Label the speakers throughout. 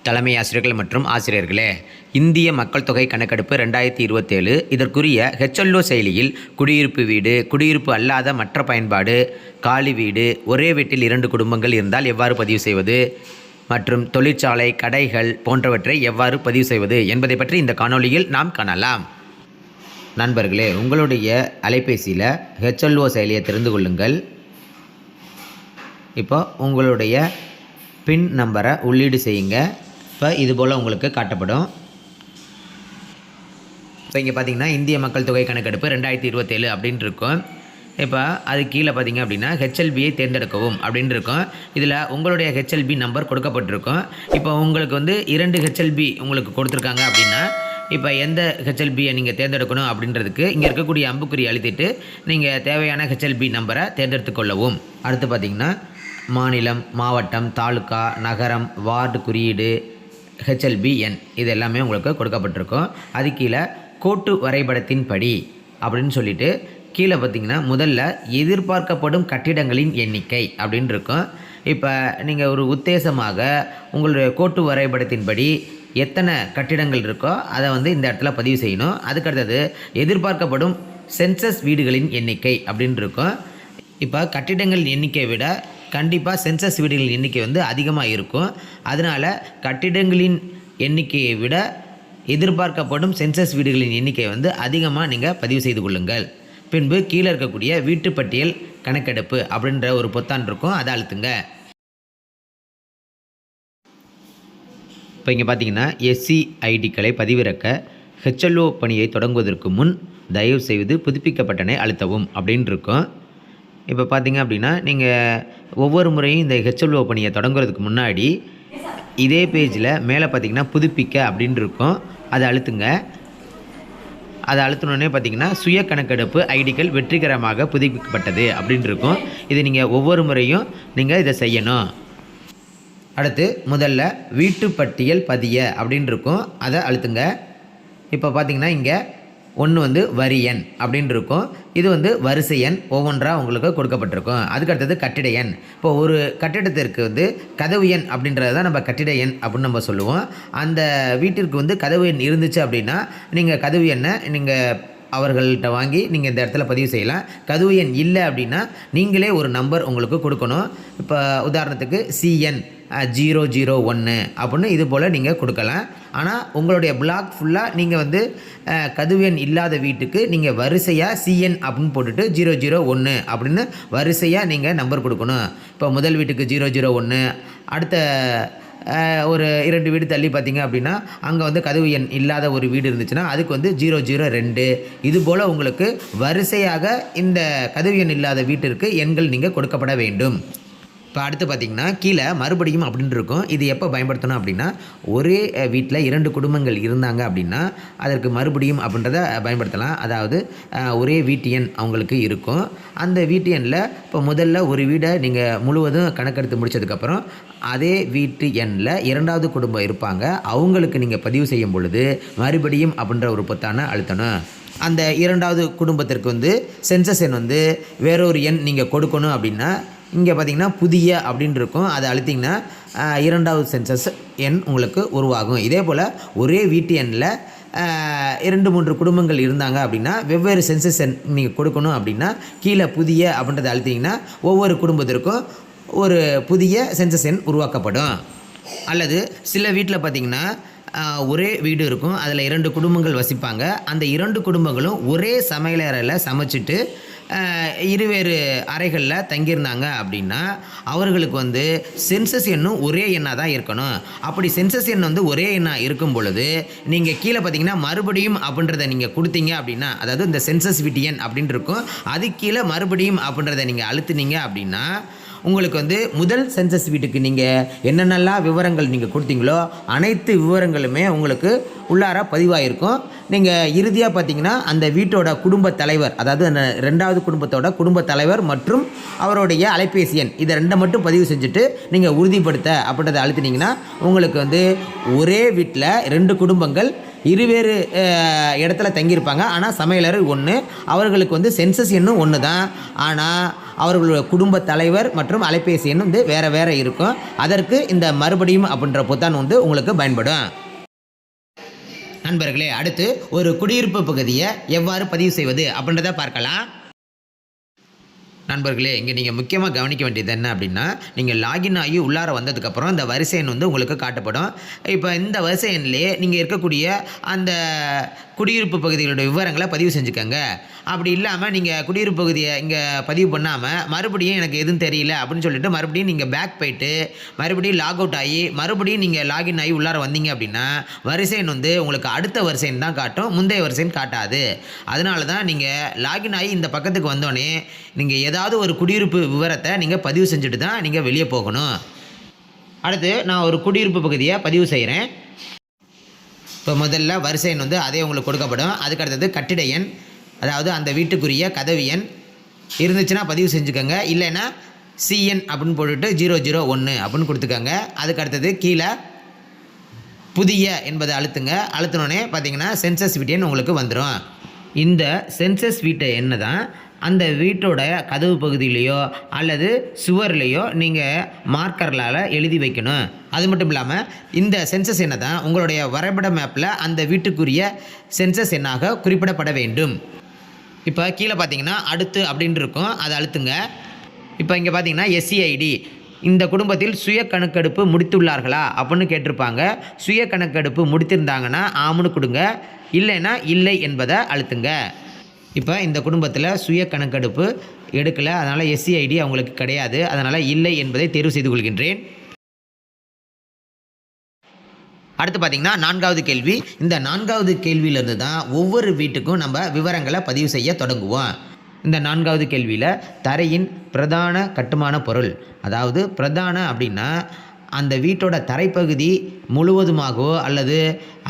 Speaker 1: தலைமை ஆசிரியர்கள் மற்றும் ஆசிரியர்களே, இந்திய மக்கள் தொகை கணக்கெடுப்பு 2027 இதற்குரிய HLO செயலியில் குடியிருப்பு வீடு, குடியிருப்பு அல்லாத மற்ற பயன்பாடு, காலி வீடு, ஒரே வீட்டில் 2 குடும்பங்கள் இருந்தால் எவ்வாறு பதிவு செய்வது மற்றும் தொழிற்சாலை, கடைகள் போன்றவற்றை எவ்வாறு பதிவு செய்வது என்பதை பற்றி இந்த காணொளியில் நாம் காணலாம். நண்பர்களே, உங்களுடைய அலைபேசியில் HLO செயலியை தெரிந்து கொள்ளுங்கள். இப்போ உங்களுடைய பின் நம்பரை உள்ளீடு செய்யுங்க. இப்போ இதுபோல் உங்களுக்கு காட்டப்படும். இப்போ இங்கே பார்த்தீங்கன்னா இந்திய மக்கள் தொகை கணக்கெடுப்பு 2027 அப்படின்னு இருக்கும். இப்போ அது கீழே பார்த்தீங்க அப்படின்னா HLBயை தேர்ந்தெடுக்கவும் அப்படின்னு இருக்கும். இதில் உங்களுடைய HLB நம்பர் கொடுக்கப்பட்டிருக்கும். இப்போ உங்களுக்கு 2 HLB உங்களுக்கு கொடுத்துருக்காங்க அப்படின்னா இப்போ எந்த HLBயை நீங்கள் தேர்ந்தெடுக்கணும் அப்படின்றதுக்கு இங்கே இருக்கக்கூடிய அம்புக்குறி அழுத்திட்டு நீங்கள் தேவையான HLB நம்பரை தேர்ந்தெடுத்து கொள்ளவும். அடுத்து பார்த்திங்கன்னா மாநிலம், மாவட்டம், தாலுக்கா, நகரம், வார்டு குறியீடு, HLB எண் இது எல்லாமே உங்களுக்கு கொடுக்கப்பட்டிருக்கும். அது கீழே கோட்டு வரைபடத்தின் படி அப்படின்னு சொல்லிட்டு கீழே பார்த்திங்கன்னா முதல்ல எதிர்பார்க்கப்படும் கட்டிடங்களின் எண்ணிக்கை அப்படின்னு இருக்கும். இப்போ நீங்கள் ஒரு உத்தேசமாக உங்களுடைய கோட்டு வரைபடத்தின்படி எத்தனை கட்டிடங்கள் இருக்கோ அதை இந்த இடத்துல பதிவு செய்யணும். அதுக்கடுத்தது எதிர்பார்க்கப்படும் சென்சஸ் வீடுகளின் எண்ணிக்கை அப்படின்னு இருக்கும். இப்போ கட்டிடங்களின் எண்ணிக்கையை விட கண்டிப்பாக சென்சஸ் வீடுகளின் எண்ணிக்கை அதிகமாக இருக்கும். அதனால் கட்டிடங்களின் எண்ணிக்கையை விட எதிர்பார்க்கப்படும் சென்சஸ் வீடுகளின் எண்ணிக்கை அதிகமாக நீங்கள் பதிவு செய்து கொள்ளுங்கள். பின்பு கீழே இருக்கக்கூடிய வீட்டுப்பட்டியல் கணக்கெடுப்பு அப்படின்ற ஒரு பொத்தான் இருக்கும், அதை அழுத்துங்க. இப்போ இங்கே பார்த்தீங்கன்னா SCIDக்களை பதிவிறக்க HLO பணியை தொடங்குவதற்கு முன் தயவு செய்து புதுப்பிக்கப்பட்டனை அழுத்தவும் அப்படின்னு இருக்கும். இப்போ பார்த்தீங்க அப்படின்னா நீங்கள் ஒவ்வொரு முறையும் இந்த HLO பணியை தொடங்குறதுக்கு முன்னாடி இதே பேஜில் மேலே பார்த்தீங்கன்னா புதுப்பிக்க அப்படின்னு இருக்கும், அதை அழுத்துங்க. அதை அழுத்தினோடனே பார்த்தீங்கன்னா சுய கணக்கெடுப்பு ஐடிகள் வெற்றிகரமாக புதுப்பிக்கப்பட்டது அப்படின்னு இருக்கும். இது நீங்கள் ஒவ்வொரு முறையும் நீங்கள் இதை செய்யணும். அடுத்து முதல்ல வீட்டுப்பட்டியல் பதிய அப்படின்னு இருக்கும், அதை அழுத்துங்க. இப்போ பார்த்தீங்கன்னா இங்கே ஒன்று வரி எண் அப்படின்னு இருக்கும். இது வரிசை எண் ஒவ்வொன்றாக உங்களுக்கு கொடுக்கப்பட்டிருக்கும். அதுக்கடுத்தது கட்டிட எண். இப்போ ஒரு கட்டிடத்திற்கு கதவு எண் அப்படின்றது தான் நம்ம கட்டிட எண் அப்படின்னு நம்ம சொல்லுவோம். அந்த வீட்டிற்கு கதவு எண் இருந்துச்சு அப்படின்னா நீங்கள் கதவு எண்ணை நீங்கள் அவர்கள்ட்ட வாங்கி நீங்கள் இந்த இடத்துல பதிவு செய்யலாம். கதவு எண் இல்லை அப்படின்னா நீங்களே ஒரு நம்பர் உங்களுக்கு கொடுக்கணும். இப்போ உதாரணத்துக்கு CN 001 அப்படின்னு இது போல் நீங்கள் கொடுக்கலாம். ஆனால் உங்களுடைய பிளாக் ஃபுல்லாக நீங்கள் கதவு எண் இல்லாத வீட்டுக்கு நீங்கள் வரிசையாக CN அப்படின்னு போட்டுட்டு 001 அப்படின்னு வரிசையாக நீங்கள் நம்பர் கொடுக்கணும். இப்போ முதல் வீட்டுக்கு 001, அடுத்த ஒரு 2 வீடு தள்ளி பார்த்தீங்க அப்படின்னா அங்கே கதவு எண் இல்லாத ஒரு வீடு இருந்துச்சுன்னா அதுக்கு 002 இது போல் உங்களுக்கு வரிசையாக இந்த கதவு எண் இல்லாத வீட்டிற்கு எண்கள் நீங்கள் கொடுக்கப்பட வேண்டும். இப்போ அடுத்து பார்த்திங்கன்னா கீழே மறுபடியும் அப்படின்னு இருக்கும். இது எப்போ பயன்படுத்தணும் அப்படின்னா ஒரே வீட்டில் 2 குடும்பங்கள் இருந்தாங்க அப்படின்னா அதற்கு மறுபடியும் அப்படின்றத பயன்படுத்தலாம். அதாவது ஒரே வீட்டு எண் அவங்களுக்கு இருக்கும். அந்த வீட்டு எண்ணில் இப்போ முதல்ல ஒரு வீடை நீங்கள் முழுவதும் கணக்கெடுத்து முடித்ததுக்கப்புறம் அதே வீட்டு எண்ணில் 2வது குடும்பம் இருப்பாங்க. அவங்களுக்கு நீங்கள் பதிவு செய்யும் பொழுது மறுபடியும் அப்படின்ற ஒரு பொத்தான அழுத்தணும். அந்த 2வது குடும்பத்திற்கு சென்சஸ் எண் வேறொரு எண் நீங்கள் கொடுக்கணும் அப்படின்னா இங்கே பார்த்திங்கன்னா புதிய அப்படின்னு இருக்கும், அதை அழுத்திங்கன்னா 2வது சென்சஸ் எண் உங்களுக்கு உருவாகும். இதே போல் ஒரே வீட்டு எண்ணில் 2-3 குடும்பங்கள் இருந்தாங்க அப்படின்னா வெவ்வேறு சென்சஸ் எண் நீங்கள் கொடுக்கணும். அப்படின்னா கீழே புதிய அப்படின்றத அழுத்திங்கன்னா ஒவ்வொரு குடும்பத்திற்கும் ஒரு புதிய சென்சஸ் எண் உருவாக்கப்படும். அல்லது சில வீட்டில் பார்த்திங்கன்னா ஒரே வீடு இருக்கும், அதில் 2 குடும்பங்கள் வசிப்பாங்க. அந்த 2 குடும்பங்களும் ஒரே சமையலறையில் சமைச்சிட்டு இருவேறு அறைகளில் தங்கியிருந்தாங்க அப்படின்னா அவர்களுக்கு சென்சஸ் எண்ணும் ஒரே எண்ணாக தான் இருக்கணும். அப்படி சென்சஸ் எண் ஒரே எண்ணாக இருக்கும் பொழுது நீங்கள் கீழே பார்த்தீங்கன்னா மறுபடியும் அப்படின்றத நீங்கள் கொடுத்தீங்க அப்படின்னா, அதாவது இந்த சென்சஸ் வீட்டு எண் அப்படின்னு இருக்கும், அது கீழே மறுபடியும் அப்படின்றத நீங்கள் அழுத்துனீங்க அப்படின்னா உங்களுக்கு முதல் சென்சஸ் வீட்டுக்கு நீங்கள் என்னென்னலாம் விவரங்கள் நீங்கள் கொடுத்தீங்களோ அனைத்து விவரங்களுமே உங்களுக்கு உள்ளார பதிவாயிருக்கும். நீங்கள் இறுதியாக பார்த்தீங்கன்னா அந்த வீட்டோட குடும்ப தலைவர், அதாவது அந்த 2வது குடும்பத்தோட குடும்ப தலைவர் மற்றும் அவருடைய அலைபேசி எண் இதை 2 மட்டும் பதிவு செஞ்சுட்டு நீங்கள் உறுதிப்படுத்த அப்படின்றத அழுத்தினீங்கன்னா உங்களுக்கு ஒரே வீட்டில் 2 குடும்பங்கள் இருவேறு இடத்துல தங்கியிருப்பாங்க. ஆனால் சமையலறை ஒன்று. அவர்களுக்கு வந்து சென்சஸ் எண்ணும் ஒன்று தான். ஆனால் அவர்களுடைய குடும்ப தலைவர் மற்றும் அலைபேசி எண் வந்து வேறு வேறு இருக்கும். அதற்கு இந்த மறுபடியும் அப்படின்ற பொத்தான் வந்து உங்களுக்கு பயன்படும். நண்பர்களே, அடுத்து ஒரு குடியிருப்பு பகுதியை எவ்வாறு பதிவு செய்வது அப்படின்றத பார்க்கலாம். நண்பர்களே, இங்கே நீங்கள் முக்கியமாக கவனிக்க வேண்டியது என்ன அப்படின்னா, நீங்கள் லாகின் ஆகி உள்ளார வந்ததுக்கப்புறம் இந்த வரிசை எண் வந்து உங்களுக்கு காட்டப்படும். இப்போ இந்த வரிசை எண்ணிலே நீங்கள் இருக்கக்கூடிய அந்த குடியிருப்பு பகுதிகளோட விவரங்களை பதிவு செஞ்சுக்கோங்க. அப்படி இல்லாமல் நீங்கள் குடியிருப்பு பகுதியை இங்கே பதிவு பண்ணாமல் மறுபடியும் எனக்கு எதுவும் தெரியல அப்படின்னு சொல்லிட்டு மறுபடியும் நீங்கள் பேக் போயிட்டு மறுபடியும் லாக் அவுட் ஆகி மறுபடியும் நீங்கள் லாகின் ஆகி உள்ளார வந்தீங்க அப்படின்னா வரிசை எண் வந்து உங்களுக்கு அடுத்த வரிசை எண் தான் காட்டும், முந்தைய வரிசை எண் காட்டாது. அதனால தான் நீங்கள் லாகின் ஆகி இந்த பக்கத்துக்கு வந்தோடனே நீங்கள் ஏதாவது ஒரு குடியிருப்பு விவரத்தை நீங்கள் பதிவு செஞ்சுட்டு தான் நீங்கள் வெளியே போகணும். அடுத்து நான் ஒரு குடியிருப்பு பகுதியை பதிவு செய்கிறேன். இப்போ முதல்ல வரிசை எண் வந்து அதே உங்களுக்கு கொடுக்கப்படும். அதுக்கு அடுத்தது கட்டிட எண், அதாவது அந்த வீட்டுக்குரிய கதவு எண் இருந்துச்சுன்னா பதிவு செஞ்சுக்கோங்க. இல்லைன்னா சிஎன் அப்படின்னு போட்டுட்டு 001 அப்படின்னு கொடுத்துக்கோங்க. அதுக்கு அடுத்தது கீழே புதிய என்பதை அழுத்துங்க. அழுத்தினோடனே பார்த்தீங்கன்னா சென்சஸ் வீட்டு எண் உங்களுக்கு வந்துடும். இந்த சென்சஸ் வீட்டு எண்ணை தான் அந்த வீட்டோட கதவு பகுதியிலையோ அல்லது சுவர்லேயோ நீங்கள் மார்க்கர்களால் எழுதி வைக்கணும். அது மட்டும் இல்லாமல் இந்த சென்சஸ் எண்ணை தான் உங்களுடைய வரைபட மேப்பில் அந்த வீட்டுக்குரிய சென்சஸ் எண்ணாக குறிப்பிடப்பட வேண்டும். இப்போ கீழே பார்த்தீங்கன்னா அடுத்து அப்படின்ட்டு இருக்கும், அதை அழுத்துங்க. இப்போ இங்கே பார்த்தீங்கன்னா எஸ்சிஐடி, இந்த குடும்பத்தில் சுய கணக்கெடுப்பு முடித்துள்ளார்களா அப்படின்னு கேட்டிருப்பாங்க. சுய கணக்கெடுப்பு முடித்திருந்தாங்கன்னா ஆமுன்னு கொடுங்க, இல்லைன்னா இல்லை என்பதை அழுத்துங்க. இப்போ இந்த குடும்பத்தில் சுய கணக்கெடுப்பு எடுக்கலை, அதனால் எஸ்சிஐடி அவங்களுக்கு கிடையாது. அதனால் இல்லை என்பதை தேர்வு செய்து கொள்கின்றேன். அடுத்து பார்த்திங்கன்னா 4வது கேள்வி. இந்த 4வது கேள்வியிலேருந்து தான் ஒவ்வொரு வீட்டுக்கும் நம்ம விவரங்களை பதிவு செய்ய தொடங்குவோம். இந்த 4வது கேள்வியில் தரையின் பிரதான கட்டுமான பொருள், அதாவது பிரதான அப்படின்னா அந்த வீட்டோட தரைப்பகுதி முழுவதுமாகவோ அல்லது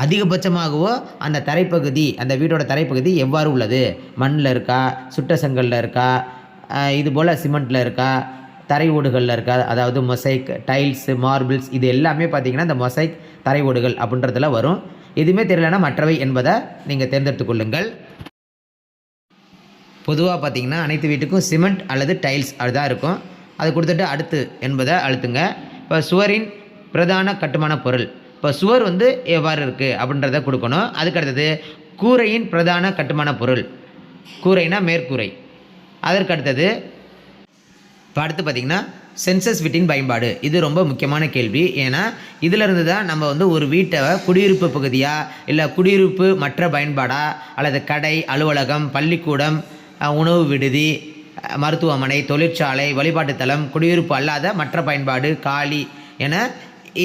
Speaker 1: அதிகபட்சமாகவோ அந்த தரைப்பகுதி, அந்த வீட்டோட தரைப்பகுதி எவ்வாறு உள்ளது, மண்ணில் இருக்கா, சுட்ட செங்கல்ல இருக்கா, இதுபோல் சிமெண்ட்டில் இருக்கா, தரை ஓடுகளில் இருக்கா, அதாவது மொசைக், டைல்ஸு, மார்பிள்ஸ், இது எல்லாமே பார்த்திங்கன்னா இந்த மொசைக் தரை ஓடுகள் அப்படின்றதுல வரும். எதுவுமே தெரியலனா மற்றவை என்பதை நீங்கள் தேர்ந்தெடுத்து கொள்ளுங்கள். பொதுவாக பார்த்திங்கன்னா அனைத்து வீட்டுக்கும் சிமெண்ட் அல்லது டைல்ஸ் அதுதான் இருக்கும். அது கொடுத்துட்டு அடுத்து என்பதை அழுத்துங்க. இப்போ சுவரின் பிரதான கட்டுமான பொருள், இப்போ சுவர் வந்து எவ்வாறு இருக்குது அப்படின்றத கொடுக்கணும். அதுக்கடுத்தது கூரையின் பிரதான கட்டுமான பொருள், கூரைனா மேற்கூரை. அதற்கு அடுத்தது இப்போ அடுத்து பார்த்திங்கன்னா சென்சஸ் வீட்டின் பயன்பாடு. இது ரொம்ப முக்கியமான கேள்வி. ஏன்னா இதிலிருந்து தான் நம்ம வந்து ஒரு வீட்டை குடியிருப்பு பகுதியாக இல்லை குடியிருப்பு மற்ற பயன்பாடா அல்லது கடை, அலுவலகம், பள்ளிக்கூடம், உணவு விடுதி, மருத்துவமனை, தொழிற்சாலை, வழிபாட்டுத்தலம், குடியிருப்பு அல்லாத மற்ற பயன்பாடு, காலி என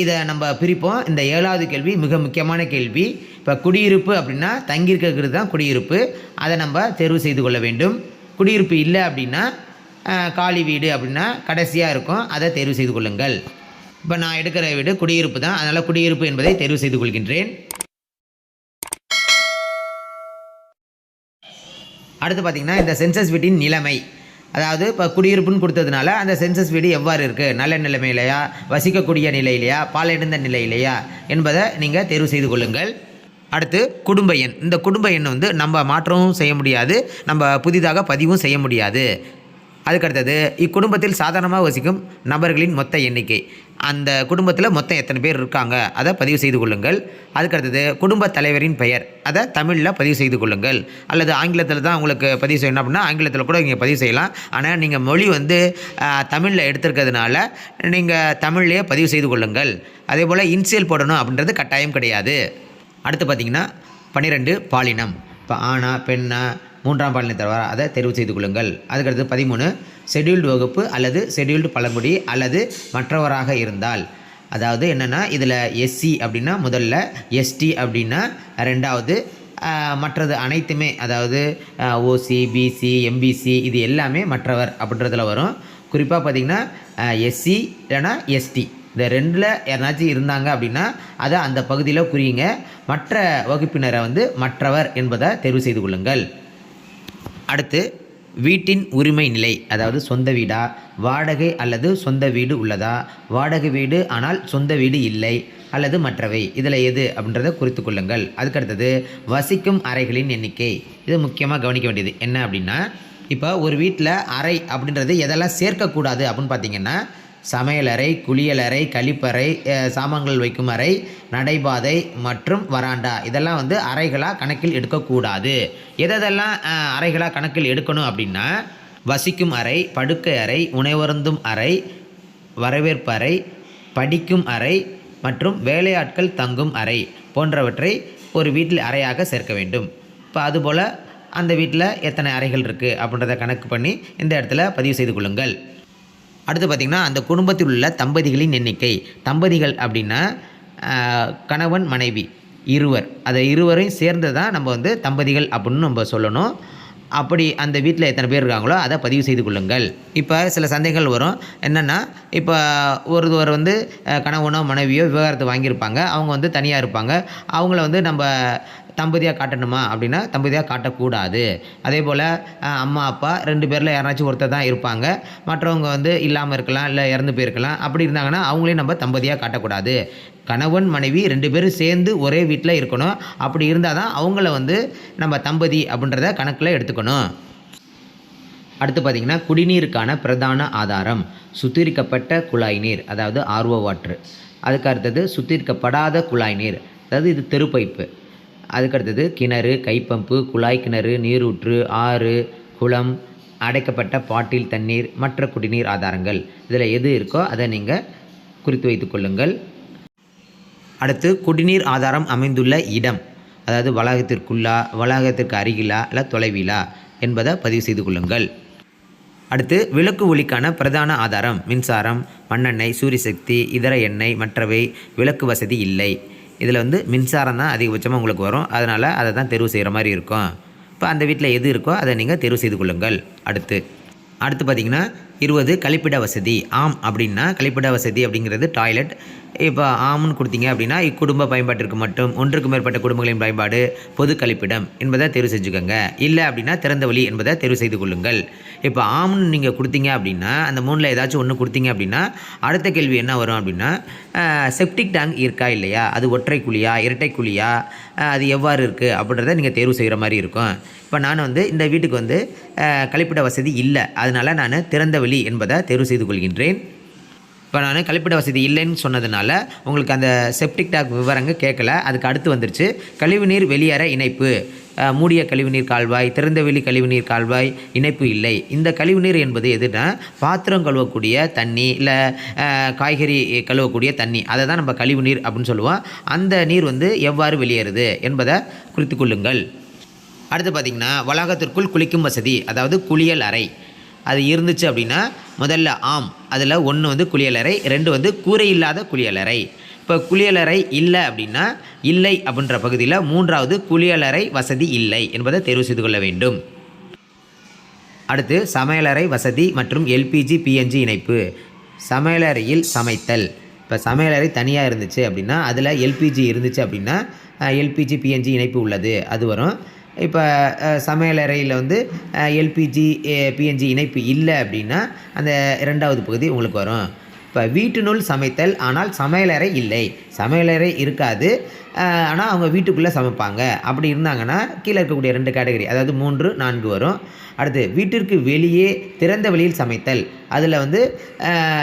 Speaker 1: இதை நம்ம பிரிப்போம். இந்த 7வது கேள்வி மிக முக்கியமான கேள்வி. இப்போ குடியிருப்பு அப்படின்னா தங்கியிருக்கிறது தான் குடியிருப்பு, அதை நம்ம தேர்வு செய்து கொள்ள வேண்டும். குடியிருப்பு இல்லை அப்படின்னா காலி வீடு அப்படின்னா கடைசியாக இருக்கும், அதை தேர்வு செய்து கொள்ளுங்கள். இப்போ நான் எடுக்கிற வீடு குடியிருப்பு தான், அதனால் குடியிருப்பு என்பதை தேர்வு செய்து கொள்கின்றேன். அடுத்து பார்த்திங்கன்னா இந்த சென்சஸ் வீட்டின் நிலைமை, அதாவது இப்போ குடியிருப்புன்னு கொடுத்ததுனால அந்த சென்சஸ் வீடு எவ்வாறு இருக்குது, நல்ல நிலைமையிலையா, வசிக்கக்கூடிய நிலையிலையா, பாலடைந்த நிலையிலையா என்பதை நீங்கள் தேர்வு செய்து கொள்ளுங்கள். அடுத்து குடும்ப எண். இந்த குடும்ப எண் வந்து நம்ம மாற்றவும் செய்ய முடியாது, நம்ம புதிதாக பதிவும் செய்ய முடியாது. அதுக்கடுத்தது இக்குடும்பத்தில் சாதாரணமாக வசிக்கும் நபர்களின் மொத்த எண்ணிக்கை, அந்த குடும்பத்தில் மொத்தம் எத்தனை பேர் இருக்காங்க அதை பதிவு செய்து கொள்ளுங்கள். அதுக்கடுத்தது குடும்ப தலைவரின் பெயர், அதை தமிழில் பதிவு செய்து கொள்ளுங்கள். அல்லது ஆங்கிலத்தில் தான் உங்களுக்கு பதிவு செய்யணும் அப்படின்னா ஆங்கிலத்தில் கூட நீங்கள் பதிவு செய்யலாம். ஆனால் நீங்கள் மொழி வந்து தமிழில் எடுத்துருக்கிறதுனால நீங்கள் தமிழ்லேயே பதிவு செய்து கொள்ளுங்கள். அதே போல் இன்சியல் போடணும் அப்படின்றது கட்டாயம் கிடையாது. அடுத்து பார்த்திங்கன்னா 12 பாலினம், இப்போ ஆணா பெண்ணா 3ஆம் பாலினத்தவர் அதை தேர்வு செய்து கொள்ளுங்கள். அதுக்கடுத்து 13 ஷெட்யூல்டு வகுப்பு அல்லது ஷெட்யூல்டு பழங்குடி அல்லது மற்றவராக இருந்தால், அதாவது என்னென்னா இதில் எஸ்சி அப்படின்னா முதல்ல, எஸ்டி அப்படின்னா 2வது, மற்றது அனைத்துமே அதாவது ஓசி, பிசி, எம்பிசி இது எல்லாமே மற்றவர் அப்படின்றதுல வரும். குறிப்பாக பார்த்திங்கன்னா எஸ்சி இல்லைனா எஸ்டி இந்த 2ல் யாருனாச்சும் இருந்தாங்க அப்படின்னா அதை அந்த பகுதியில் குறியுங்க. மற்ற வகுப்பினரை வந்து மற்றவர் என்பதை தேர்வு செய்து கொள்ளுங்கள். அடுத்து வீட்டின் உரிமை நிலை, அதாவது சொந்த வீடா, வாடகை அல்லது சொந்த வீடு உள்ளதா, வாடகை வீடு ஆனால் சொந்த வீடு இல்லை, அல்லது மற்றவை இதில் எது அப்படின்றத குறித்து கொள்ளுங்கள். அதுக்கடுத்தது வசிக்கும் அறைகளின் எண்ணிக்கை. இது முக்கியமாக கவனிக்க வேண்டியது என்ன அப்படின்னா, இப்போ ஒரு வீட்டில் அறை அப்படின்றது எதெல்லாம் சேர்க்கக்கூடாது அப்படின்னு பார்த்தீங்கன்னா, சமையலறை, குளியலறை, கழிப்பறை, சாமான்கள் வைக்கும் அறை, நடைபாதை மற்றும் வராண்டா இதெல்லாம் வந்து அறைகளாக கணக்கில் எடுக்கக்கூடாது. எதெல்லாம் அறைகளாக கணக்கில் எடுக்கணும் அப்படின்னா, வசிக்கும் அறை, படுக்கை அறை, உணவருந்தும் அறை, வரவேற்பு அறை, படிக்கும் அறை மற்றும் வேலையாட்கள் தங்கும் அறை போன்றவற்றை ஒரு வீட்டில் அறையாக சேர்க்க வேண்டும். இப்போ அதுபோல் அந்த வீட்டில் எத்தனை அறைகள் இருக்குது அப்படின்றத கணக்கு பண்ணி இந்த இடத்துல பதிவு செய்து கொள்ளுங்கள். அடுத்து பார்த்திங்கன்னா, அந்த குடும்பத்தில் உள்ள தம்பதிகளின் எண்ணிக்கை. தம்பதிகள் அப்படின்னா கணவன் மனைவி இருவர், அதை இருவரையும் சேர்ந்து தான் நம்ம வந்து தம்பதிகள் அப்படின்னு நம்ம சொல்லணும். அப்படி அந்த வீட்டில் எத்தனை பேர் இருக்காங்களோ அதை பதிவு செய்து கொள்ளுங்கள். இப்போ சில சந்தேகங்கள் வரும். என்னென்னா, இப்போ ஒருவர் வந்து கணவனோ மனைவியோ விவாகரத்து வாங்கியிருப்பாங்க. அவங்க வந்து தனியாக இருப்பாங்க. அவங்கள வந்து நம்ம தம்பதியாக காட்டணுமா அப்படின்னா தம்பதியாக காட்டக்கூடாது. அதே போல் அம்மா அப்பா 2 பேரில் யாராச்சும் ஒருத்தர் தான் இருப்பாங்க. மற்றவங்க வந்து இல்லாமல் இருக்கலாம், இல்லை இறந்து போயிருக்கலாம். அப்படி இருந்தாங்கன்னா அவங்களையும் நம்ம தம்பதியாக காட்டக்கூடாது. கணவன் மனைவி 2 பேரும் சேர்ந்து ஒரே வீட்டில் இருக்கணும். அப்படி இருந்தால் தான் அவங்கள வந்து நம்ம தம்பதி அப்படின்றத கணக்கில் எடுத்துக்கணும். அடுத்து பார்த்திங்கன்னா, குடிநீருக்கான பிரதான ஆதாரம் சுத்திகரிக்கப்பட்ட குழாய் நீர், அதாவது ஆர்ஓ வாட்ரு. அதுக்கு அடுத்தது சுத்திகரிக்கப்படாத குழாய் நீர், அதாவது இது தெரு பைப்பு. அதுக்கடுத்தது கிணறு, கைப்பம்பு, குழாய் கிணறு, நீரூற்று, ஆறு, குளம், அடைக்கப்பட்ட பாட்டில் தண்ணீர், மற்ற குடிநீர் ஆதாரங்கள். இதில் எது இருக்கோ அதை நீங்கள் குறித்து வைத்து கொள்ளுங்கள். அடுத்து குடிநீர் ஆதாரம் அமைந்துள்ள இடம், அதாவது வளாகத்திற்குள்ளா, வளாகத்திற்கு அருகிலா, இல்லை தொலைவிலா என்பதை பதிவு செய்து கொள்ளுங்கள். அடுத்து விளக்கு ஒளிக்கான பிரதான ஆதாரம் மின்சாரம், மண்ணெண்ணெய், சூரிய சக்தி, இதர எண்ணெய், மற்றவை. விளக்கு வசதி இல்லை. இதில் வந்து மின்சாரம் தான் அதிகபட்சமாக உங்களுக்கு வரும். அதனால் அதை தான் தேர்வு செய்கிற மாதிரி இருக்கும். இப்போ அந்த வீட்டில் எது இருக்கோ அதை நீங்கள் தேர்வு செய்து கொள்ளுங்கள். அடுத்து பார்த்திங்கன்னா 20 கழிப்பிட வசதி. ஆம் அப்படின்னா கழிப்பிட வசதி அப்படிங்கிறது டாய்லெட். இப்போ ஆம்னு கொடுத்தீங்க அப்படின்னா இக்குடும்ப பயன்பாட்டிற்கு மட்டும், ஒன்றுக்கு மேற்பட்ட குடும்பங்களின் பயன்பாடு, பொது கழிப்பிடம் என்பதை தேர்வு செஞ்சுக்கோங்க. இல்லை அப்படின்னா திறந்த வழி என்பதை தேர்வு செய்து கொள்ளுங்கள். இப்போ ஆம்னு நீங்கள் கொடுத்தீங்க அப்படின்னா, அந்த 3ல் ஏதாச்சும் ஒன்று கொடுத்தீங்க அப்படின்னா அடுத்த கேள்வி என்ன வரும் அப்படின்னா, செப்டிக் டேங்க் இருக்கா இல்லையா, அது ஒற்றை குழியா இரட்டை குழியா, அது எவ்வாறு இருக்குது அப்படின்றத நீங்கள் தேர்வு செய்கிற மாதிரி இருக்கும். இப்போ நான் வந்து இந்த வீட்டுக்கு வந்து கழிப்பிட வசதி இல்லை, அதனால் நான் திறந்த வெளி என்பதை தேர்வு செய்து கொள்கின்றேன். இப்போ நான் கழிப்பிட வசதி இல்லைன்னு சொன்னதுனால உங்களுக்கு அந்த செப்டிக் டேங்க் விவரங்கள் கேட்கல. அதுக்கு அடுத்து வந்துருச்சு கழிவுநீர் வெளியேற இணைப்பு. மூடிய கழிவுநீர் கால்வாய், திறந்தவெளி கழிவுநீர் கால்வாய் இணைப்பு இல்லை. இந்த கழிவுநீர் என்பது எதுனா, பாத்திரம் கழுவக்கூடிய தண்ணி, இல்லை காய்கறி கழுவக்கூடிய தண்ணி, அதை தான் நம்ம கழிவுநீர் அப்படின்னு சொல்லுவோம். அந்த நீர் வந்து எவ்வாறு வெளியேறுது என்பதை குறித்து கொள்ளுங்கள். அடுத்து பார்த்திங்கன்னா, வளாகத்திற்குள் குளிக்கும் வசதி, அதாவது குளியல் அறை. அது இருந்துச்சு அப்படின்னா முதல்ல ஆம், அதில் 1 வந்து குளியலறை, 2 வந்து கூரை இல்லாத குளியலறை. இப்போ குளியலறை இல்லை அப்படின்னா இல்லை அப்படின்ற பகுதியில் 3வது குளியலறை வசதி இல்லை என்பதை தேர்வு செய்து கொள்ள வேண்டும். அடுத்து சமையலறை வசதி மற்றும் எல்பிஜி பிஎன்ஜி இணைப்பு. சமையலறையில் சமைத்தல். இப்போ சமையலறை தனியாக இருந்துச்சு அப்படின்னா அதில் எல்பிஜி இருந்துச்சு அப்படின்னா எல்பிஜி பிஎன்ஜி இணைப்பு உள்ளது, அது வரும். இப்போ சமையலறையில் வந்து எல்பிஜி பிஎன்ஜி இணைப்பு இல்லை அப்படின்னா அந்த 2வது பகுதி உங்களுக்கு வரும். இப்போ வீட்டினுள் சமைத்தல் ஆனால் சமையலறை இல்லை. சமையலறை இருக்காது, ஆனால் அவங்க வீட்டுக்குள்ளே சமைப்பாங்க. அப்படி இருந்தாங்கன்னா கீழே இருக்கக்கூடிய 2 கேட்டகரி, அதாவது 3, 4 வரும். அடுத்து வீட்டிற்கு வெளியே திறந்த வெளியில் சமைத்தல். அதில் வந்து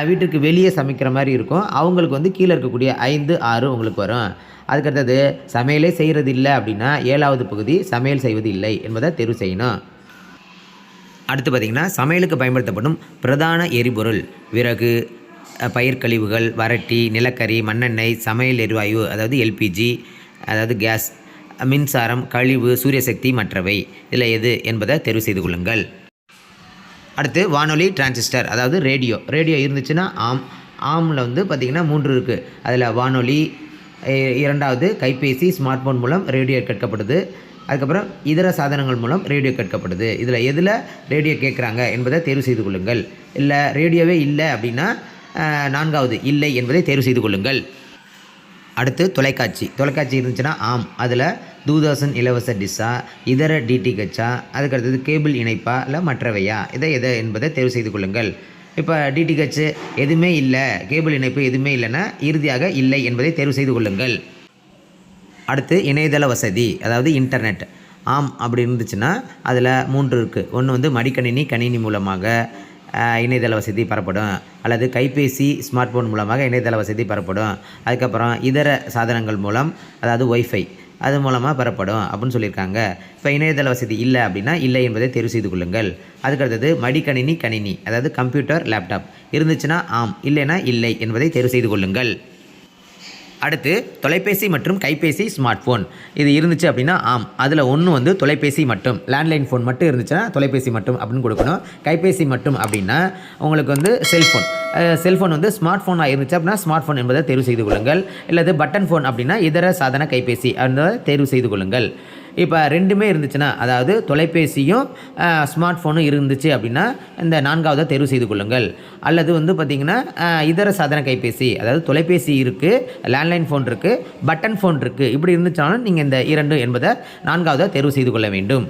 Speaker 1: வீட்டுக்கு வெளியே சமைக்கிற மாதிரி இருக்கும். அவங்களுக்கு வந்து கீழே இருக்கக்கூடிய 5, 6 உங்களுக்கு வரும். அதுக்கடுத்தது சமையலே செய்கிறது இல்லை அப்படின்னா 7வது பகுதி சமையல் செய்வது இல்லை என்பதை தேர்வு செய்யணும். அடுத்து பார்த்திங்கன்னா, சமையலுக்கு பயன்படுத்தப்படும் பிரதான எரிபொருள் விறகு, பயிர்க்கழிவுகள், வரட்டி, நிலக்கரி, மண்ணெண்ணெய், சமையல் எரிவாயு அதாவது எல்பிஜி, அதாவது கேஸ், மின்சாரம், கழிவு, சூரியசக்தி, மற்றவை. இதில் எது என்பதை தேர்வு செய்து கொள்ளுங்கள். அடுத்து வானொலி, டிரான்சிஸ்டர் அதாவது ரேடியோ. ரேடியோ இருந்துச்சுன்னா ஆம். ஆமில் வந்து பார்த்திங்கன்னா 3 இருக்குது. அதில் வானொலி, 2வது கைபேசி, ஸ்மார்ட் ஃபோன் மூலம் ரேடியோ கேட்கப்படுது. அதுக்கப்புறம் இதர சாதனங்கள் மூலம் ரேடியோ கேட்கப்படுது. இதில் எதில் ரேடியோ கேட்குறாங்க என்பதை தேர்வு செய்து கொள்ளுங்கள். இல்லை ரேடியோவே இல்லை அப்படின்னா 4வது இல்லை என்பதை தேர்வு செய்து கொள்ளுங்கள். அடுத்து தொலைக்காட்சி. தொலைக்காட்சி இருந்துச்சுன்னா ஆம். அதில் தூர்தர்ஷன் இலவச டிஷ்ஷா, இதர டிடிஹெச்சா, அதுக்கடுத்தது கேபிள் இணைப்பா, இல்லை மற்றவையா, எதை என்பதை தேர்வு செய்து கொள்ளுங்கள். இப்போ டிடிஹெச் எதுவுமே இல்லை, கேபிள் இணைப்பு எதுவுமே இல்லைன்னா இறுதியாக இல்லை என்பதை தேர்வு செய்து கொள்ளுங்கள். அடுத்து இணையதள வசதி, அதாவது இன்டர்நெட். ஆம் அப்படி இருந்துச்சுன்னா அதில் 3 இருக்குது. ஒன்று வந்து மடிக்கணினி, கணினி மூலமாக இணையதள வசதி பெறப்படும், அல்லது கைபேசி, ஸ்மார்ட் ஃபோன் மூலமாக இணையதள வசதி பெறப்படும். அதுக்கப்புறம் இதர சாதனங்கள் மூலம், அதாவது ஒய்ஃபை அது மூலமாக பெறப்படும் அப்படின்னு சொல்லியிருக்காங்க. இப்போ இணையதள வசதி இல்லை அப்படின்னா இல்லை என்பதை தேர்வு செய்து கொள்ளுங்கள். அதுக்கடுத்தது மடிக்கணினி, கணினி, அதாவது கம்ப்யூட்டர், லேப்டாப் இருந்துச்சுன்னா ஆம், இல்லைன்னா இல்லை என்பதை தேர்வு செய்து கொள்ளுங்கள். அடுத்து தொலைபேசி மற்றும் கைபேசி, ஸ்மார்ட் ஃபோன் இது இருந்துச்சு அப்படின்னா ஆம். அதில் ஒன்று வந்து தொலைபேசி மட்டும், லேண்ட்லைன் ஃபோன் மட்டும் இருந்துச்சுன்னா தொலைபேசி மட்டும் அப்படின்னு கொடுக்கணும். கைபேசி மட்டும் அப்படின்னா உங்களுக்கு வந்து செல்ஃபோன், செல்ஃபோன் வந்து ஸ்மார்ட் ஃபோனாக இருந்துச்சு அப்படின்னா ஸ்மார்ட் ஃபோன் என்பதை தேர்வு செய்து கொள்ளுங்கள். இல்லது பட்டன் ஃபோன் அப்படின்னா இதர சாதன கைபேசி என்பதை தேர்வு செய்து கொள்ளுங்கள். இப்போ ரெண்டுமே இருந்துச்சுன்னா, அதாவது தொலைபேசியும் ஸ்மார்ட் ஃபோனும் இருந்துச்சு அப்படின்னா இந்த 4வதை தேர்வு செய்து கொள்ளுங்கள். அல்லது வந்து பார்த்திங்கன்னா இதர சாதன கைபேசி, அதாவது தொலைபேசி இருக்குது, லேண்ட்லைன் ஃபோன் இருக்குது, பட்டன் ஃபோன் இருக்குது, இப்படி இருந்துச்சாலும் நீங்கள் இந்த 2 என்பதை 4வதை தேர்வு செய்து கொள்ள வேண்டும்.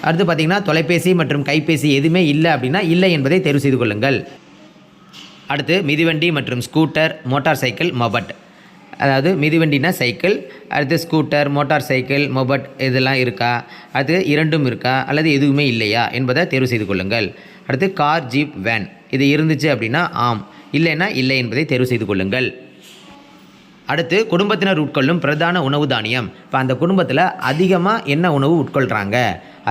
Speaker 1: அடுத்து பார்த்திங்கன்னா தொலைபேசி மற்றும் கைபேசி எதுவுமே இல்லை அப்படின்னா இல்லை என்பதை தேர்வு செய்து கொள்ளுங்கள். அடுத்து மிதிவண்டி மற்றும் ஸ்கூட்டர், மோட்டார் சைக்கிள், மொபட். அதாவது மிதிவண்டினா சைக்கிள், அடுத்து ஸ்கூட்டர், மோட்டார் சைக்கிள், மொபட் இதெல்லாம் இருக்கா, அது 2ம் இருக்கா அல்லது எதுவுமே இல்லையா என்பதை தேர்வு செய்து கொள்ளுங்கள். அடுத்து கார், ஜீப், வேன் இது இருந்துச்சு அப்படின்னா ஆம், இல்லைன்னா இல்லை என்பதை தேர்வு செய்து கொள்ளுங்கள். அடுத்து குடும்பத்தினர் உட்கொள்ளும் பிரதான உணவு தானியம். இப்போ அந்த குடும்பத்தில் அதிகமாக என்ன உணவு உட்கொள்கிறாங்க,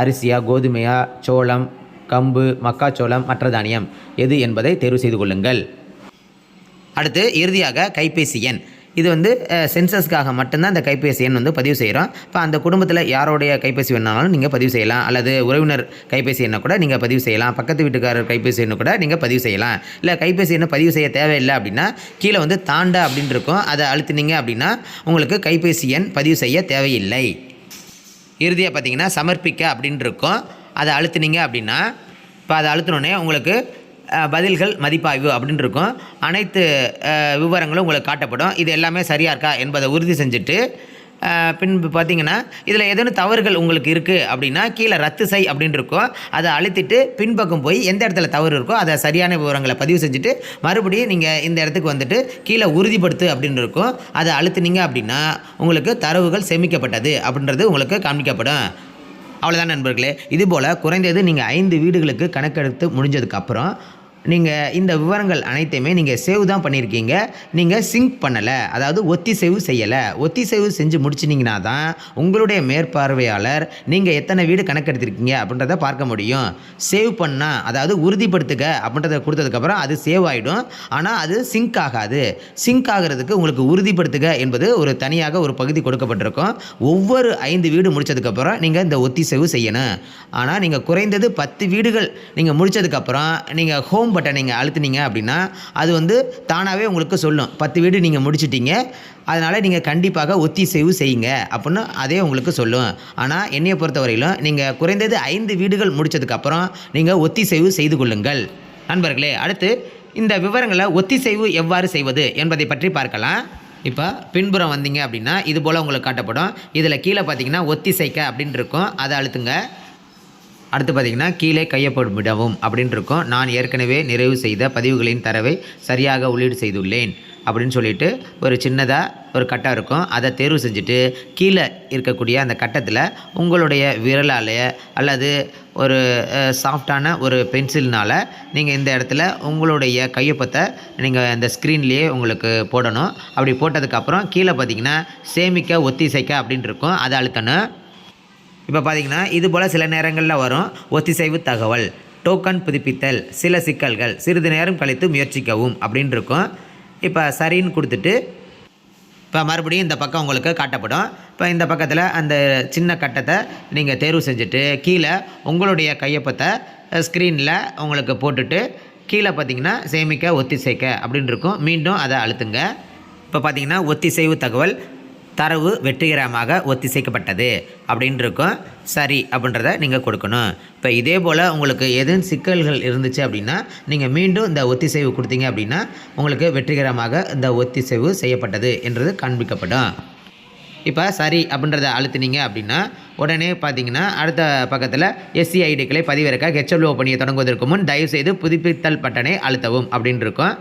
Speaker 1: அரிசியா, கோதுமையா, சோளம், கம்பு, மக்காச்சோளம், மற்ற தானியம் எது என்பதை தேர்வு செய்து கொள்ளுங்கள். அடுத்து இறுதியாக கைபேசி எண். இது வந்து சென்சஸ்க்காக மட்டும்தான் இந்த கைபேசி எண் வந்து பதிவு செய்கிறோம். இப்போ அந்த குடும்பத்தில் யாரோடைய கைபேசி வேணாலும் நீங்கள் பதிவு செய்யலாம், அல்லது உறவினர் கைபேசி எண்ணை கூட நீங்கள் பதிவு செய்யலாம், பக்கத்து வீட்டுக்காரர் கைபேசி எண்ணை கூட நீங்கள் பதிவு செய்யலாம். இல்லை கைபேசி எண்ணை பதிவு செய்ய தேவையில்லை அப்படின்னா கீழே வந்து தாண்ட அப்படின்னு இருக்கும், அதை அழுத்தினீங்க அப்படின்னா உங்களுக்கு கைபேசி எண் பதிவு செய்ய தேவையில்லை. இறுதியாக பார்த்தீங்கன்னா சமர்ப்பிக்க அப்படின்னு இருக்கும், அதை அழுத்தினீங்க அப்படின்னா இப்போ அதை அழுத்தினோடனே உங்களுக்கு பதில்கள் மதிப்பாய்வு அப்படின்னு இருக்கும். அனைத்து விவரங்களும் உங்களுக்கு காட்டப்படும். இது எல்லாமே சரியாக இருக்கா என்பதை உறுதி செஞ்சுட்டு பின்பு பார்த்தீங்கன்னா இதில் ஏதேனும் தவறுகள் உங்களுக்கு இருக்குது அப்படின்னா கீழே ரத்து செய் அப்படின்னு இருக்கும், அதை அழுத்திட்டு பின்பக்கம் போய் எந்த இடத்துல தவறு இருக்கோ அதை சரியான விவரங்களை பதிவு செஞ்சுட்டு மறுபடியும் நீங்கள் இந்த இடத்துக்கு வந்துட்டு கீழே உறுதிப்படுத்து அப்படின்னு இருக்கும், அதை அழுத்தினீங்க அப்படின்னா உங்களுக்கு தரவுகள் சேமிக்கப்பட்டது அப்படின்றது உங்களுக்கு காண்பிக்கப்படும். அவ்வளோதான் நண்பர்களே. இதுபோல் குறைந்தது நீங்கள் 5 வீடுகளுக்கு கணக்கெடுத்து முடிஞ்சதுக்கப்புறம் நீங்கள் இந்த விவரங்கள் அனைத்தையுமே நீங்கள் சேவ் தான் பண்ணியிருக்கீங்க, நீங்கள் சிங்க் பண்ணலை, அதாவது ஒத்திசைவு செய்யலை. ஒத்திசைவு செஞ்சு முடிச்சிட்டிங்கன்னா தான் உங்களுடைய மேற்பார்வையாளர் நீங்கள் எத்தனை வீடு கணக்கெடுத்திருக்கீங்க அப்படின்றத பார்க்க முடியும். சேவ் பண்ணால், அதாவது உறுதிப்படுத்துக அப்படின்றத கொடுத்ததுக்கப்புறம் அது சேவ் ஆகிடும், ஆனால் அது சிங்க் ஆகாது. சிங்க் ஆகிறதுக்கு உங்களுக்கு உறுதிப்படுத்துக என்பது ஒரு தனியாக ஒரு பகுதி கொடுக்கப்பட்டிருக்கும். ஒவ்வொரு 5 வீடு முடித்ததுக்கப்புறம் நீங்கள் இந்த ஒத்திசைவு செய்யணும். ஆனால் நீங்கள் குறைந்தது 10 வீடுகள் நீங்கள் முடித்ததுக்கப்புறம் நீங்கள் ஹோம் பட்டன் நீங்கள் அழுத்தினீங்க அப்படின்னா அது வந்து தானாகவே உங்களுக்கு சொல்லும் 10 வீடு நீங்கள் முடிச்சிட்டீங்க, அதனால் நீங்கள் கண்டிப்பாக ஒத்திசைவு செய்யுங்க அப்படின்னு அதே உங்களுக்கு சொல்லும். ஆனால் என்னையை பொறுத்தவரையிலும் நீங்கள் குறைந்தது 5 வீடுகள் முடித்ததுக்கப்புறம் நீங்கள் ஒத்திசைவு செய்து கொள்ளுங்கள். நண்பர்களே, அடுத்து இந்த விவரங்களை ஒத்திசைவு எவ்வாறு செய்வது என்பதை பற்றி பார்க்கலாம். இப்போ பின்புறம் வந்தீங்க அப்படின்னா இது போல் உங்களுக்கு காட்டப்படும். இதில் கீழே பார்த்தீங்கன்னா ஒத்திசைக்க அப்படின்னு இருக்கும், அதை அழுத்துங்க. அடுத்து பார்த்திங்கன்னா கீழே கையொப்பமிடவும் அப்படின்னு இருக்கும். நான் ஏற்கனவே நிறைவு செய்த பதிவுகளின் தரவை சரியாக உள்ளீடு செய்துள்ளேன் அப்படின்னு சொல்லிட்டு ஒரு சின்னதாக ஒரு கட்டம் இருக்கும், அதை தேர்வு செஞ்சுட்டு கீழே இருக்கக்கூடிய அந்த கட்டத்தில் உங்களுடைய விரலால் அல்லது ஒரு சாஃப்டான ஒரு பென்சில்னால் நீங்கள் இந்த இடத்துல உங்களுடைய கையொப்பத்தை நீங்கள் அந்த ஸ்க்ரீன்லேயே உங்களுக்கு போடணும். அப்படி போட்டதுக்கப்புறம் கீழே பார்த்திங்கன்னா சேமிக்க ஒத்திசைக்க அப்படின்னு இருக்கும், அதை அழுத்தணும். இப்போ பார்த்திங்கன்னா இது போல் சில நேரங்களில் வரும் ஒத்திசைவு தகவல், டோக்கன் புதுப்பித்தல், சில சிக்கல்கள், சிறிது நேரம் கழித்து முயற்சிக்கவும் அப்படின்னு இருக்கும். இப்போ சரின்னு கொடுத்துட்டு இப்போ மறுபடியும் இந்த பக்கம் உங்களுக்கு காட்டப்படும். இப்போ இந்த பக்கத்தில் அந்த சின்ன கட்டத்தை நீங்கள் தேர்வு செஞ்சுட்டு கீழே உங்களுடைய கையொப்பத்தை ஸ்க்ரீனில் உங்களுக்கு போட்டுட்டு கீழே பார்த்திங்கன்னா சேமிக்க ஒத்திசைக்க அப்படின்னு இருக்கும், மீண்டும் அதை அழுத்துங்க. இப்போ பார்த்திங்கன்னா ஒத்திசைவு தகவல் தரவு வெற்றிகரமாக ஒத்திசைக்கப்பட்டது அப்படின்னு இருக்கும், சரி அப்படின்றத நீங்கள் கொடுக்கணும். இப்போ இதே போல் உங்களுக்கு எதுவும் சிக்கல்கள் இருந்துச்சு அப்படின்னா நீங்கள் மீண்டும் இந்த ஒத்திசைவு கொடுத்தீங்க அப்படின்னா உங்களுக்கு வெற்றிகரமாக இந்த ஒத்திசைவு செய்யப்பட்டது என்றது காண்பிக்கப்படும். இப்போ சரி அப்படின்றத அழுத்தினீங்க அப்படின்னா உடனே பார்த்தீங்கன்னா அடுத்த பக்கத்தில் எஸ்சி ஐடிக்களை பதிவிறக்க ஹெச்எல்ஓ பணியை தொடங்குவதற்கு முன் தயவுசெய்து புதுப்பித்தல் பட்டனை அழுத்தவும் அப்படின்னு இருக்கும்.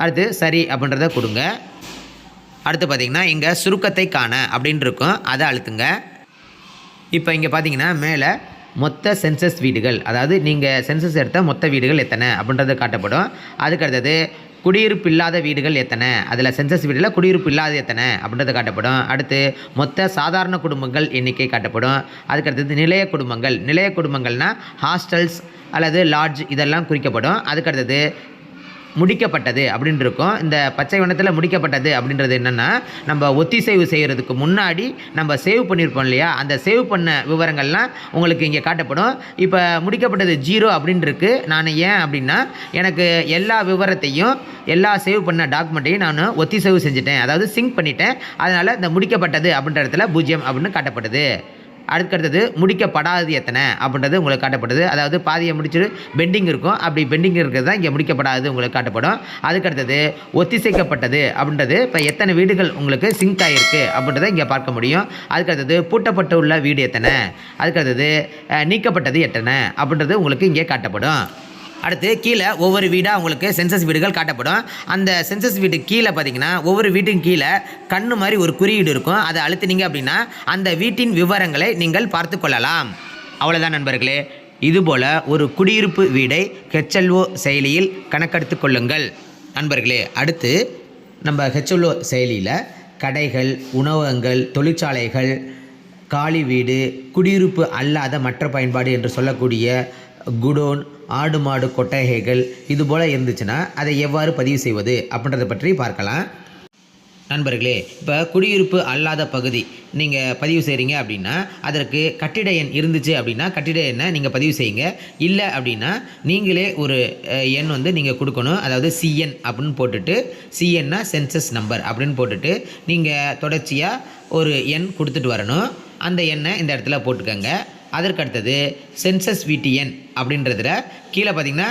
Speaker 1: அடுத்து சரி அப்படின்றத கொடுங்க. அடுத்து பார்த்தீங்கன்னா இங்கே சுருக்கத்தை காண அப்படின்னு இருக்கும், அதை அழுத்துங்க. இப்போ இங்கே பார்த்தீங்கன்னா மேலே மொத்த சென்சஸ் வீடுகள், அதாவது நீங்கள் சென்சஸ் எடுத்த மொத்த வீடுகள் எத்தனை அப்படின்றது காட்டப்படும். அதுக்கு அடுத்தது குடியிருப்பு இல்லாத வீடுகள் எத்தனை, அதில் சென்சஸ் வீடுகளில் குடியிருப்பு இல்லாத எத்தனை அப்படின்றது காட்டப்படும். அடுத்து மொத்த சாதாரண குடும்பங்கள் எண்ணிக்கை காட்டப்படும். அதுக்கு அடுத்தது நிலைய குடும்பங்கள், நிலைய குடும்பங்கள்னால் ஹாஸ்டல்ஸ் அல்லது லாட்ஜ் இதெல்லாம் குறிக்கப்படும். அதுக்கு அடுத்தது முடிக்கப்பட்டது அப்படின்னு இருக்கும். இந்த பச்சை வண்ணத்தில் முடிக்கப்பட்டது அப்படின்றது என்னென்னா, நம்ம ஒத்திசைவு செய்கிறதுக்கு முன்னாடி நம்ம சேவ் பண்ணியிருப்போம் இல்லையா, அந்த சேவ் பண்ண விவரங்கள்லாம் உங்களுக்கு இங்கே காட்டப்படும். இப்போ முடிக்கப்பட்டது 0 அப்படின்னு இருக்குது. நான் ஏன் அப்படின்னா எனக்கு எல்லா விவரத்தையும் எல்லா சேவ் பண்ண டாக்குமெண்ட்டையும் நான் ஒத்திசைவு செஞ்சுட்டேன், அதாவது சிங்க் பண்ணிட்டேன். அதனால் இந்த முடிக்கப்பட்டது அப்படின்ற இடத்துல 0 அப்படின்னு காட்டப்படுது. அதுக்கடுத்தது முடிக்கப்படாதது எத்தனை அப்படின்றது உங்களுக்கு காட்டப்படுது. அதாவது பாதியை முடிச்சுட்டு பெண்டிங் இருக்கும், அப்படி பெண்டிங் இருக்கிறது தான் இங்கே முடிக்கப்படாதது உங்களுக்கு காட்டப்படும். அதுக்கடுத்தது ஒத்திசைக்கப்பட்டது அப்படின்றது இப்போ எத்தனை வீடுகள் உங்களுக்கு சிங்க் ஆகிருக்கு அப்படின்றத இங்கே பார்க்க முடியும். அதுக்கடுத்தது பூட்டப்பட்டு உள்ள வீடு எத்தனை, அதுக்கடுத்தது நீக்கப்பட்டது எத்தனை அப்படின்றது உங்களுக்கு இங்கே காட்டப்படும். அடுத்து கீழே ஒவ்வொரு வீடாக உங்களுக்கு சென்சஸ் வீடுகள் காட்டப்படும். அந்த சென்சஸ் வீட்டு கீழே பார்த்தீங்கன்னா ஒவ்வொரு வீட்டின் கீழே கண்ணு மாதிரி ஒரு குறியீடு இருக்கும். அதை அழுத்தினீங்க அப்படின்னா அந்த வீட்டின் விவரங்களை நீங்கள் பார்த்து கொள்ளலாம். அவ்வளோதான் நண்பர்களே. இதுபோல் ஒரு குடியிருப்பு வீடை ஹெச்எல்ஓ செயலியில் கணக்கெடுத்து கொள்ளுங்கள் நண்பர்களே. அடுத்து நம்ம ஹெச்எல்ஓ செயலியில் கடைகள், உணவகங்கள், தொழிற்சாலைகள், காலி வீடு, குடியிருப்பு அல்லாத மற்ற பயன்பாடு என்று சொல்லக்கூடிய குடோன், ஆடு மாடு கொட்டகைகள் இதுபோல் இருந்துச்சுன்னா அதை எவ்வாறு பதிவு செய்வது அப்படின்றத பற்றி பார்க்கலாம் நண்பர்களே. இப்போ குடியிருப்பு அல்லாத பகுதி நீங்கள் பதிவு செய்கிறீங்க அப்படின்னா அதற்கு கட்டிட எண் இருந்துச்சு அப்படின்னா கட்டிட எண்ணை நீங்கள் பதிவு செய்யுங்க. இல்லை அப்படின்னா நீங்களே ஒரு எண் நீங்கள் கொடுக்கணும். அதாவது சிஎன் அப்படின்னு போட்டுட்டு, சிஎன்னா சென்சஸ் நம்பர் அப்படின்னு போட்டுட்டு நீங்கள் தொடர்ச்சியாக ஒரு எண் கொடுத்துட்டு வரணும். அந்த எண்ணை இந்த இடத்துல போட்டுக்கோங்க. அதற்கு அடுத்தது சென்சஸ் விடிஎன் அப்படின்றதுல கீழே பார்த்திங்கன்னா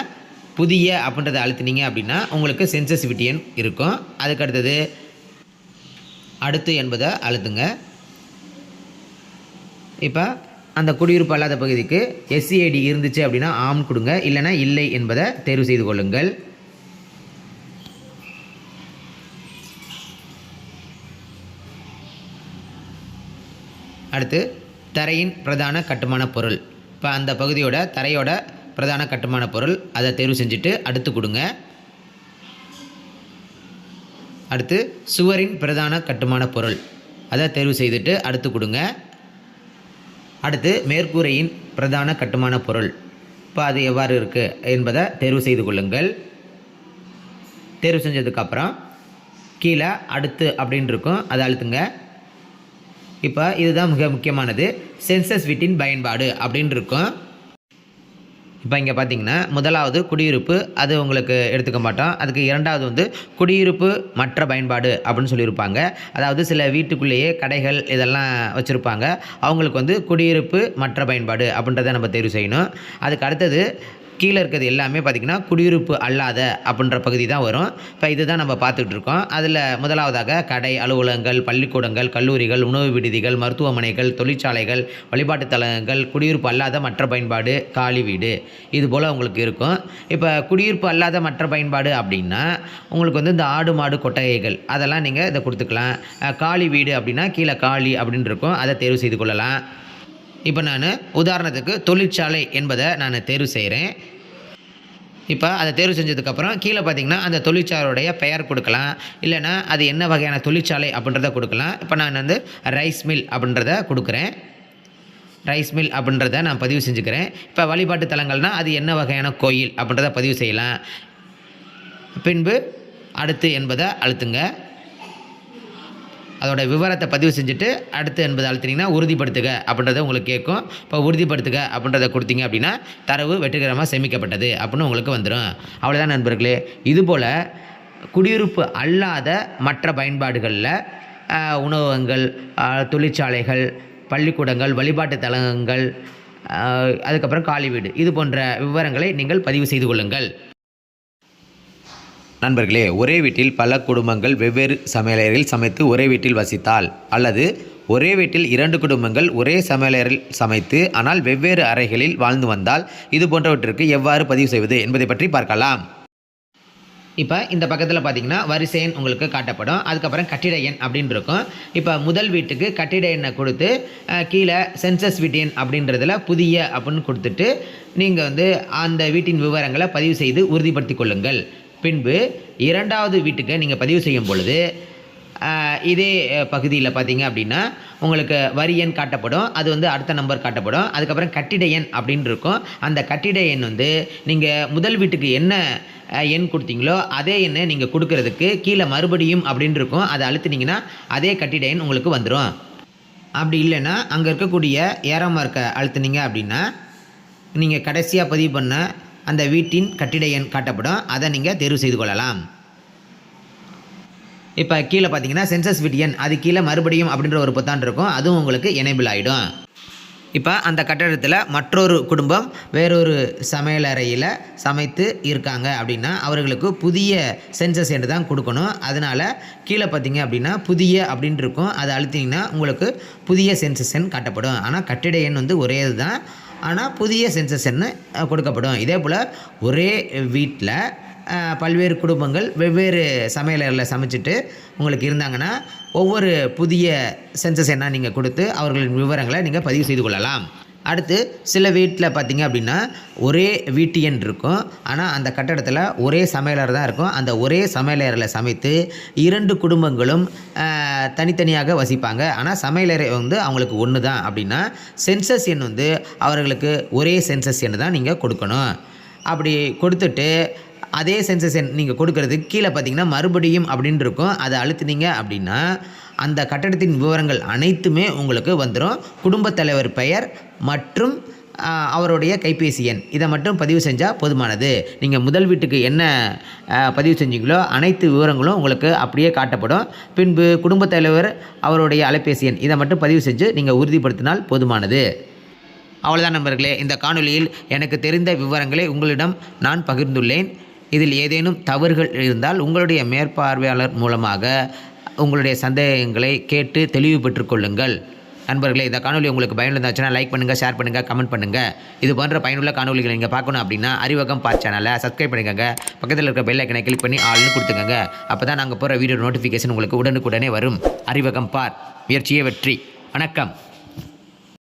Speaker 1: புதிய அப்படின்றத அழுத்தினீங்க அப்படின்னா உங்களுக்கு சென்சஸ் விடிஎன் இருக்கும். அதுக்கு அடுத்தது அடுத்து என்பதை அழுத்துங்க. இப்போ அந்த குடியிருப்பு அல்லாத பகுதிக்கு எஸ்சிஐடி இருந்துச்சு அப்படின்னா ஆம் கொடுங்க, இல்லைனா இல்லை என்பதை தேர்வு செய்து கொள்ளுங்கள். அடுத்து தரையின் பிரதான கட்டுமான பொருள், இப்போ அந்த பகுதியோட தரையோட பிரதான கட்டுமான பொருள் அதை தேர்வு செஞ்சுட்டு அடுத்து கொடுங்க. அடுத்து சுவரின் பிரதான கட்டுமான பொருள் அதை தேர்வு செய்துட்டு அடுத்து கொடுங்க. அடுத்து மேற்கூரையின் பிரதான கட்டுமான பொருள், இப்போ அது எவ்வாறு இருக்குது என்பதை தேர்வு செய்து கொள்ளுங்கள். தேர்வு செஞ்சதுக்கப்புறம் கீழே அடுத்து அப்படின்னு இருக்கும், அதை அழுத்துங்க. இப்போ இதுதான் மிக முக்கியமானது, சென்சஸ் வீட்டின் பயன்பாடு அப்படின்னு இருக்கும். இப்போ இங்கே பார்த்தீங்கன்னா முதலாவது குடியிருப்பு, அது உங்களுக்கு எடுத்துக்க மாட்டோம். அதுக்கு இரண்டாவது குடியிருப்பு மற்ற பயன்பாடு அப்படின்னு சொல்லியிருப்பாங்க. அதாவது சில வீட்டுக்குள்ளேயே கடைகள் இதெல்லாம் வச்சுருப்பாங்க, அவங்களுக்கு குடியிருப்பு மற்ற பயன்பாடு அப்படின்றத நம்ம தேர்வு செய்யணும். அதுக்கு அடுத்தது கீழே இருக்கிறது எல்லாமே பார்த்திங்கன்னா குடியிருப்பு அல்லாத அப்படின்ற பகுதி தான் வரும். இப்போ இதுதான் நம்ம பார்த்துட்ருக்கோம். அதில் முதலாவதாக கடை, அலுவலகங்கள், பள்ளிக்கூடங்கள், கல்லூரிகள், உணவு விடுதிகள், மருத்துவமனைகள், தொழிற்சாலைகள், வழிபாட்டு தலங்கள், குடியிருப்பு அல்லாத மற்ற பயன்பாடு, காலி வீடு, இது போல் உங்களுக்கு இருக்கும். இப்போ குடியிருப்பு அல்லாத மற்ற பயன்பாடு அப்படின்னா உங்களுக்கு இந்த ஆடு மாடு கொட்டகைகள் அதெல்லாம் நீங்கள் இதை கொடுத்துக்கலாம். காலி வீடு அப்படின்னா கீழே காலி அப்படின்னு இருக்கும், அதை தேர்வு செய்து கொள்ளலாம். இப்போ நான் உதாரணத்துக்கு தொழிற்சாலை என்பதை நான் தேர்வு செய்கிறேன். இப்போ அதை தேர்வு செஞ்சதுக்கப்புறம் கீழே பார்த்திங்கன்னா அந்த தொழிற்சாலையுடைய பெயர் கொடுக்கலாம், இல்லைனா அது என்ன வகையான தொழிற்சாலை அப்படின்றத கொடுக்கலாம். இப்போ நான் ரைஸ் மில் அப்படின்றத கொடுக்குறேன். ரைஸ் மில் அப்படின்றத நான் பதிவு செஞ்சுக்கிறேன். இப்போ வழிபாட்டு தலங்கள்னால் அது என்ன வகையான கோயில் அப்படின்றத பதிவு செய்யலாம். பின்பு அடுத்து என்பதை அழுத்துங்க. அதோட விவரத்தை பதிவு செஞ்சுட்டு அடுத்து என்பதை அழுத்தினீங்கன்னா உறுதிப்படுத்துக அப்படின்றத உங்களுக்கு கேட்கும். இப்போ உறுதிப்படுத்துக அப்படின்றத கொடுத்தீங்க அப்படின்னா தரவு வெற்றிகரமாக சேமிக்கப்பட்டது அப்படின்னு உங்களுக்கு வந்துடும். அவ்வளோதான் நண்பர்களே. இதுபோல் குடியிருப்பு அல்லாத மற்ற பயன்பாடுகளில் உணவகங்கள், தொழிற்சாலைகள், பள்ளிக்கூடங்கள், வழிபாட்டு தலங்கள், அதுக்கப்புறம் காலி வீடு, இது போன்ற விவரங்களை நீங்கள் பதிவு செய்து கொள்ளுங்கள் நண்பர்களே, ஒரே வீட்டில் பல குடும்பங்கள் வெவ்வேறு சமையலறையில் சமைத்து ஒரே வீட்டில் வசித்தால், அல்லது ஒரே வீட்டில் 2 குடும்பங்கள் ஒரே சமையலறையில் சமைத்து ஆனால் வெவ்வேறு அறைகளில் வாழ்ந்து வந்தால், இது போன்றவற்றிற்கு எவ்வாறு பதிவு செய்வது என்பதை பற்றி பார்க்கலாம். இப்போ இந்த பக்கத்தில் பார்த்தீங்கன்னா வரிசை எண் உங்களுக்கு காட்டப்படும். அதுக்கப்புறம் கட்டிட எண் அப்படின்னு இருக்கும். இப்போ முதல் வீட்டுக்கு கட்டிட எண்ணை கொடுத்து கீழே சென்சஸ் வீட்டு எண் அப்படின்றதில் புதிய அப்படின்னு கொடுத்துட்டு நீங்கள் வந்து அந்த வீட்டின் விவரங்களை பதிவு செய்து உறுதிப்படுத்திக் கொள்ளுங்கள். பின்பு இரண்டாவது வீட்டுக்கு நீங்கள் பதிவு செய்யும் பொழுது இதே பகுதியில் பார்த்தீங்க அப்படின்னா உங்களுக்கு வரி எண் காட்டப்படும். அது வந்து அடுத்த நம்பர் காட்டப்படும். அதுக்கப்புறம் கட்டிட எண் அப்படின்னு இருக்கும். அந்த கட்டிட எண் வந்து நீங்கள் முதல் வீட்டுக்கு என்ன எண் கொடுத்தீங்களோ அதே எண்ணை நீங்கள் கொடுக்கறதுக்கு கீழே மறுபடியும் அப்படின்னு இருக்கும். அதை அழுத்தினீங்கன்னா அதே கட்டிட எண் உங்களுக்கு வந்துடும். அப்படி இல்லைன்னா அங்கே இருக்கக்கூடிய ஏரோ மார்க்கை அழுத்தினீங்க அப்படின்னா நீங்கள் கடைசியாக பதிவு பண்ண அந்த வீட்டின் கட்டிட எண் காட்டப்படும். அதை நீங்கள் தேர்வு செய்து கொள்ளலாம். இப்போ கீழே பார்த்தீங்கன்னா சென்சஸ் வீட்டு எண், அது கீழே மறுபடியும் அப்படின்ற ஒரு பொத்தான் இருக்கும். அதுவும் உங்களுக்கு எனேபிள் ஆகிடும். இப்போ அந்த கட்டடத்தில் மற்றொரு குடும்பம் வேறொரு சமையலறையில் சமைத்து இருக்காங்க அப்படின்னா அவர்களுக்கு புதிய சென்சஸ் எண் தான் கொடுக்கணும். அதனால் கீழே பார்த்தீங்க அப்படின்னா புதிய அப்படின்னு இருக்கும். அதை அழுத்திங்கன்னா உங்களுக்கு புதிய சென்சஸ் எண் காட்டப்படும். ஆனால் கட்டிட எண் வந்து ஒரே தான், ஆனால் புதிய சென்சஸ் எண் கொடுக்கப்படும். இதே போல் ஒரே வீட்டில் பல்வேறு குடும்பங்கள் வெவ்வேறு சமையலறையில் சமைச்சிட்டு உங்களுக்கு இருந்தாங்கன்னா ஒவ்வொரு புதிய சென்சஸ் எண்ணாக நீங்கள் கொடுத்து அவர்களின் விவரங்களை நீங்கள் பதிவு செய்து கொள்ளலாம். அடுத்து சில வீட்டில் பார்த்தீங்க அப்படின்னா ஒரே வீட்டு எண் இருக்கும். ஆனால் அந்த கட்டடத்தில் ஒரே சமையலறை தான் இருக்கும். அந்த ஒரே சமையலறையில் சமைத்து 2 குடும்பங்களும் தனித்தனியாக வசிப்பாங்க. ஆனால் சமையலறை வந்து அவங்களுக்கு ஒன்று தான் அப்படின்னா சென்சஸ் எண் வந்து அவர்களுக்கு ஒரே சென்சஸ் எண் தான் நீங்கள் கொடுக்கணும். அப்படி கொடுத்துட்டு அதே சென்சஸ் எண் நீங்கள் கொடுக்கறதுக்கு கீழே பார்த்தீங்கன்னா மறுபடியும் அப்படின்னு இருக்கும். அதை அழுத்தினீங்க அப்படின்னா அந்த கட்டடத்தின் விவரங்கள் அனைத்துமே உங்களுக்கு வந்துடும். குடும்பத் தலைவர் பெயர் மற்றும் அவருடைய கைபேசி எண் இதை மட்டும் பதிவு செஞ்சால் போதுமானது. நீங்கள் முதல் வீட்டுக்கு என்ன பதிவு செஞ்சீங்களோ அனைத்து விவரங்களும் உங்களுக்கு அப்படியே காட்டப்படும். பின்பு குடும்பத் தலைவர் அவருடைய அலைபேசி எண் இதை மட்டும் பதிவு செஞ்சு நீங்கள் உறுதிப்படுத்தினால் போதுமானது. அவ்வளோதான் நண்பர்களே, இந்த காணொலியில் எனக்கு தெரிந்த விவரங்களை உங்களிடம் நான் பகிர்ந்துள்ளேன். இதில் ஏதேனும் தவறுகள் இருந்தால் உங்களுடைய மேற்பார்வையாளர் மூலமாக உங்களுடைய சந்தேகங்களை கேட்டு தெளிவு பெற்றுக்கொள்ளுங்கள். நண்பர்களே, இந்த காணொலி உங்களுக்கு பயனுள்ளதாச்சுன்னா லைக் பண்ணுங்கள், ஷேர் பண்ணுங்கள், கமெண்ட் பண்ணுங்கள். இது போன்ற பயனுள்ள காணொலிகளை நீங்கள் பார்க்கணும் அப்படின்னா அறிவகம் பார்ட் சேனலை சப்ஸ்கிரைப் பண்ணிக்கோங்க. பக்கத்தில் இருக்க பெல் ஐக்கனை கிளிக் பண்ணி ஆல்னு கொடுத்துக்கோங்க. அப்போ தான் நாங்கள் போகிற வீடியோ நோட்டிஃபிகேஷன் உங்களுக்கு உடனுக்குடனே வரும். அறிவகம் பார்ட், முயற்சியே வெற்றி. வணக்கம்.